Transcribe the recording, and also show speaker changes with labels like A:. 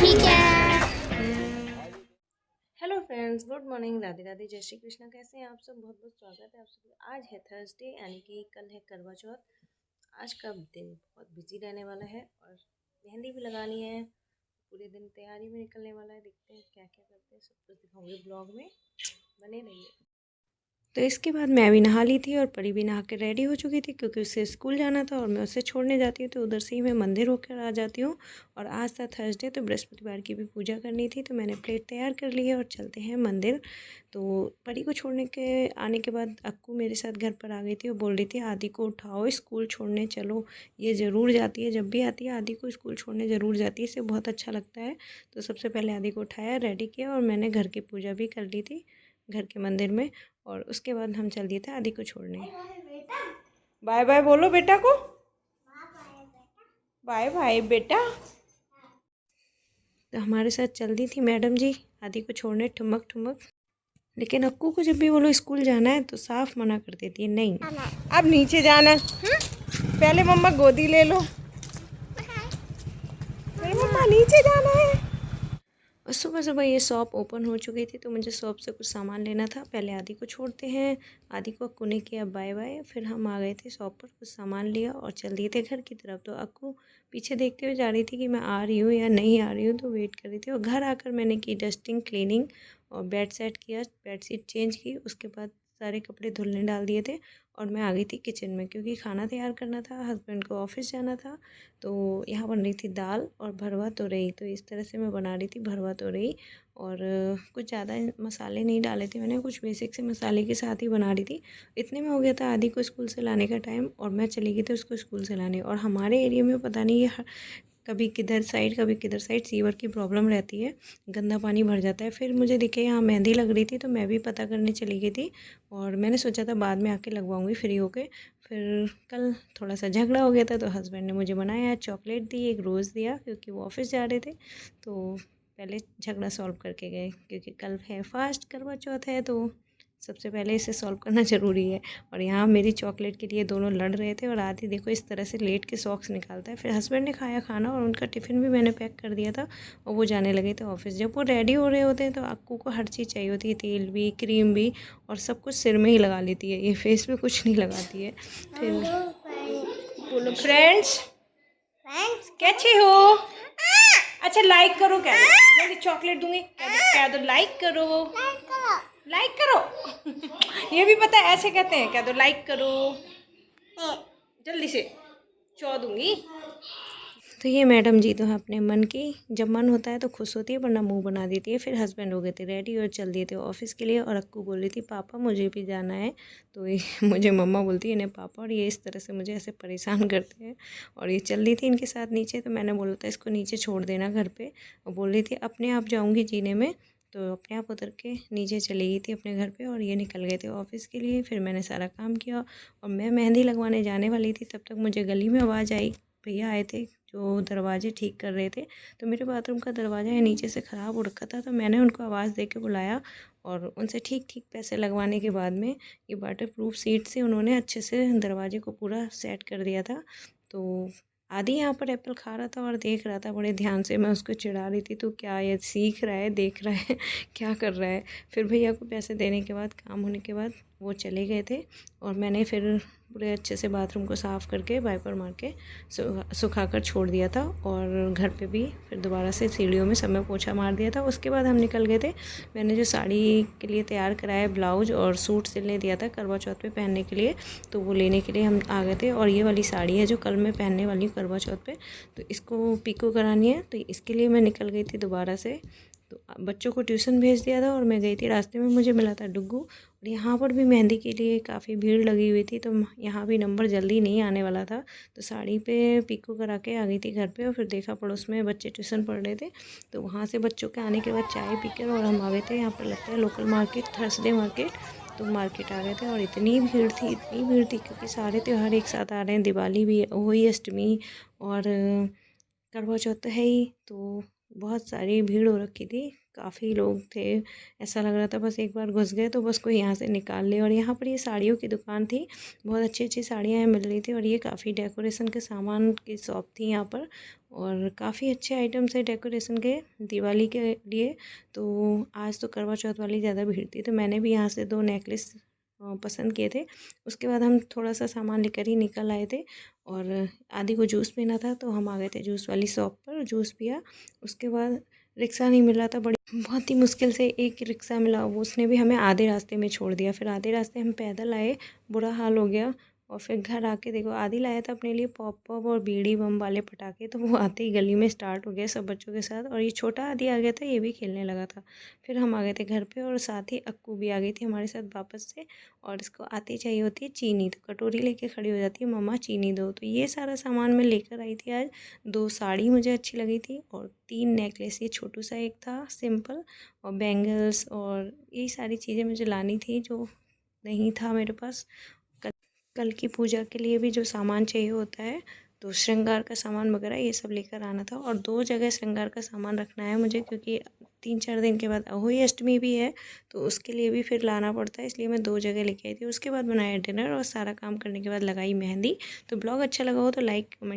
A: ठीक है।
B: Hello friends, good morning, Radhe Radhe, जय श्री कृष्णा। कैसे हैं आप सब? बहुत बहुत स्वागत है आप सभी। आज है थर्सडे, यानी कि कल है करवा चौथ। आज का दिन बहुत बिजी रहने वाला है और मेहंदी भी लगानी है। पूरे दिन तैयारी में निकलने वाला है। देखते हैं क्या क्या करते हैं, सब कुछ दिखाऊंगी ब्लॉग में, बने रहिए। तो इसके बाद मैं भी नहा ली थी और परी भी नहा के रेडी हो चुकी थी, क्योंकि उससे स्कूल जाना था और मैं उसे छोड़ने जाती हूँ तो उधर से ही मैं मंदिर होकर आ जाती हूँ। और आज था थर्सडे, तो बृहस्पतिवार की भी पूजा करनी थी, तो मैंने प्लेट तैयार कर ली है और चलते हैं मंदिर। तो परी को छोड़ने के आने के बाद अक्कू मेरे साथ घर पर आ गई थी और बोल रही थी आदि को उठाओ, स्कूल छोड़ने चलो। ये ज़रूर जाती है, जब भी आती है आदि को स्कूल छोड़ने ज़रूर जाती है, इसे बहुत अच्छा लगता है। तो सबसे पहले आदि को उठाया, रेडी किया और मैंने घर की पूजा भी कर ली थी घर के मंदिर में। और उसके बाद हम चल दिए थे आदि को छोड़ने। बाय बाय बोलो बेटा को। बाय बाय बेटा। तो हमारे साथ चल दी थी मैडम जी आदि को छोड़ने, ठुमक ठुमक। लेकिन अक्कू को जब भी बोलो स्कूल जाना है तो साफ मना कर देती है, नहीं अब नीचे जाना है। पहले मम्मा गोदी ले लो, नहीं मम्मा नीचे जाना है। और सुबह सुबह ये शॉप ओपन हो चुकी थी, तो मुझे शॉप से कुछ सामान लेना था। पहले आदि को छोड़ते हैं, आदि को अक्कू ने किया बाय बाय, फिर हम आ गए थे शॉप पर, कुछ सामान लिया और चल दिए थे घर की तरफ। तो अक्कू पीछे देखते हुए जा रही थी कि मैं आ रही हूँ या नहीं आ रही हूँ, तो वेट कर रही थी। और घर आकर मैंने की डस्टिंग, क्लीनिंग और बेड सेट किया, बेड शीट चेंज की। उसके बाद सारे कपड़े धुलने डाल दिए थे और मैं आ गई थी किचन में, क्योंकि खाना तैयार करना था, हस्बैंड को ऑफिस जाना था। तो यहाँ बन रही थी दाल और भरवा तोरई। तो इस तरह से मैं बना रही थी भरवा तोरई। और कुछ ज़्यादा मसाले नहीं डाले थे मैंने, कुछ बेसिक से मसाले के साथ ही बना रही थी। इतने में हो गया था आदि को स्कूल से लाने का टाइम और मैं चली गई थी उसको स्कूल से लाने। और हमारे एरिया में पता नहीं ये कभी किधर साइड कभी किधर साइड सीवर की प्रॉब्लम रहती है, गंदा पानी भर जाता है। फिर मुझे दिखे यहाँ मेहंदी लग रही थी, तो मैं भी पता करने चली गई थी और मैंने सोचा था बाद में आके लगवाऊंगी फ्री होके। फिर कल थोड़ा सा झगड़ा हो गया था, तो हस्बैंड ने मुझे बनाया, चॉकलेट दी, एक रोज़ दिया, क्योंकि वो ऑफिस जा रहे थे। तो पहले झगड़ा सॉल्व करके गए, क्योंकि कल है फास्ट करवा चौथ है, तो सबसे पहले इसे सॉल्व करना ज़रूरी है। और यहाँ मेरी चॉकलेट के लिए दोनों लड़ रहे थे और आदि देखो इस तरह से लेट के सॉक्स निकालता है। फिर हस्बैंड ने खाया खाना और उनका टिफ़िन भी मैंने पैक कर दिया था और वो जाने लगे थे ऑफिस। जब वो रेडी हो रहे होते हैं तो अक्कू को हर चीज़ चाहिए होती है, तेल भी, क्रीम भी, और सब कुछ सिर में ही लगा लेती है, ये फेस में कुछ नहीं लगाती है। फिर बोलो फ्रेंड्स, कैसे हो? अच्छा लाइक करो, कह दो जल्दी, चॉकलेट दूंगी, कह दो लाइक करो, लाइक करो। ये भी पता है ऐसे कहते हैं, कह दो लाइक करो जल्दी से, चौ दूंगी। तो ये मैडम जी तो है अपने मन की, जब मन होता है तो खुश होती है, वरना मुंह बना देती है। फिर हस्बैंड हो गए थे रेडी और चल दिए थे ऑफिस के लिए। और अक्कू बोल रही थी पापा मुझे भी जाना है, तो ये मुझे मम्मा बोलती है इन्हें पापा, और ये इस तरह से मुझे ऐसे परेशान करते हैं। और ये चल रही थी इनके साथ नीचे, तो मैंने बोला था इसको नीचे छोड़ देना घर पर। और बोल रही थी अपने आप जाऊँगी जीने में, तो अपने आप उतर के नीचे चली गई थी अपने घर पे। और ये निकल गए थे ऑफिस के लिए। फिर मैंने सारा काम किया और मैं मेहंदी लगवाने जाने वाली थी, तब तक मुझे गली में आवाज़ आई, भैया आए थे जो दरवाजे ठीक कर रहे थे। तो मेरे बाथरूम का दरवाज़ा है नीचे से ख़राब हो रखा था, तो मैंने उनको आवाज़ दे के बुलाया और उनसे ठीक ठीक पैसे लगवाने के बाद में ये वाटर प्रूफ सीट से उन्होंने अच्छे से दरवाजे को पूरा सेट कर दिया था। तो आदि यहाँ पर एप्पल खा रहा था और देख रहा था बड़े ध्यान से, मैं उसको चिढ़ा रही थी, तो क्या ये सीख रहा है, देख रहा है क्या कर रहा है। फिर भैया को पैसे देने के बाद, काम होने के बाद वो चले गए थे और मैंने फिर पूरे अच्छे से बाथरूम को साफ़ करके वाइपर मार के सुखा कर छोड़ दिया था। और घर पे भी फिर दोबारा से सीढ़ियों में सब में पोछा मार दिया था। उसके बाद हम निकल गए थे। मैंने जो साड़ी के लिए तैयार कराया, ब्लाउज और सूट सिलने दिया था करवा चौथ पे पहनने के लिए, तो वो लेने के लिए हम आ गए थे। और ये वाली साड़ी है जो कल मैं पहनने वाली हूँ करवा चौथ पे, तो इसको पिको करानी है, तो इसके लिए मैं निकल गई थी दोबारा से। तो बच्चों को ट्यूशन भेज दिया था और मैं गई थी, रास्ते में मुझे मिला था डुग्गू। और यहाँ पर भी मेहंदी के लिए काफ़ी भीड़ लगी हुई थी, तो यहाँ भी नंबर जल्दी नहीं आने वाला था। तो साड़ी पे पिको करा के आ गई थी घर पे। और फिर देखा पड़ोस में बच्चे ट्यूशन पढ़ रहे थे, तो वहाँ से बच्चों के आने के बाद चाय पी कर और हम आ गए थे। यहाँ पर लगता है लोकल मार्केट, थर्सडे मार्केट, तो मार्केट आ गए थे। और इतनी भीड़ थी, इतनी भीड़ थी, क्योंकि सारे त्यौहार एक साथ आ रहे हैं, दिवाली भी, होली, अष्टमी और करवा चौथ तो है ही। तो बहुत सारी भीड़ हो रखी थी, काफ़ी लोग थे। ऐसा लग रहा था बस एक बार घुस गए तो बस कोई यहाँ से निकाल ले। और यहाँ पर ये साड़ियों की दुकान थी, बहुत अच्छी-अच्छी साड़ियाँ यहाँ मिल रही थी और ये काफ़ी डेकोरेशन के सामान की शॉप थी यहाँ पर। और काफ़ी अच्छे आइटम्स है डेकोरेशन के दिवाली के लिए। तो आज तो करवा चौथ वाली ज़्यादा भीड़ थी, तो मैंने भी यहाँ से 2 नेकलेस पसंद किए थे। उसके बाद हम थोड़ा-सा सामान लेकर ही निकल आए थे और आदि को जूस पीना था तो हम आ गए थे जूस वाली शॉप पर, जूस पिया। उसके बाद रिक्शा नहीं मिल रहा था, बड़ी बहुत ही मुश्किल से एक रिक्शा मिला, वो उसने भी हमें आधे रास्ते में छोड़ दिया। फिर आधे रास्ते हम पैदल आए, बुरा हाल हो गया। और फिर घर आके देखो, आदि लाया था अपने लिए पॉप-पॉप और बीड़ी बम वाले पटाखे, तो वो आते ही गली में स्टार्ट हो गया सब बच्चों के साथ। और ये छोटा आदि आ गया था, ये भी खेलने लगा था। फिर हम आ गए थे घर पे और साथ ही अक्कू भी आ गई थी हमारे साथ वापस से। और इसको आते ही चाहिए होती है चीनी, तो कटोरी लेके खड़ी हो जाती है, मम्मा चीनी दो। तो ये सारा सामान मैं लेकर आई थी आज। 2 साड़ी मुझे अच्छी लगी थी और 3 नेकलेस, ये छोटू सा एक था सिंपल, और बैंगल्स और यही सारी चीज़ें मुझे लानी थी जो नहीं था मेरे पास। कल कल की पूजा के लिए भी जो सामान चाहिए होता है, तो श्रृंगार का सामान वगैरह ये सब लेकर आना था। और 2 जगह श्रृंगार का सामान रखना है मुझे, क्योंकि 3-4 दिन के बाद अहोई अष्टमी भी है, तो उसके लिए भी फिर लाना पड़ता है, इसलिए मैं 2 जगह लेके आई थी। उसके बाद बनाया डिनर और सारा काम करने के बाद लगाई मेहंदी। तो ब्लॉग अच्छा लगा हो तो लाइक, कमेंट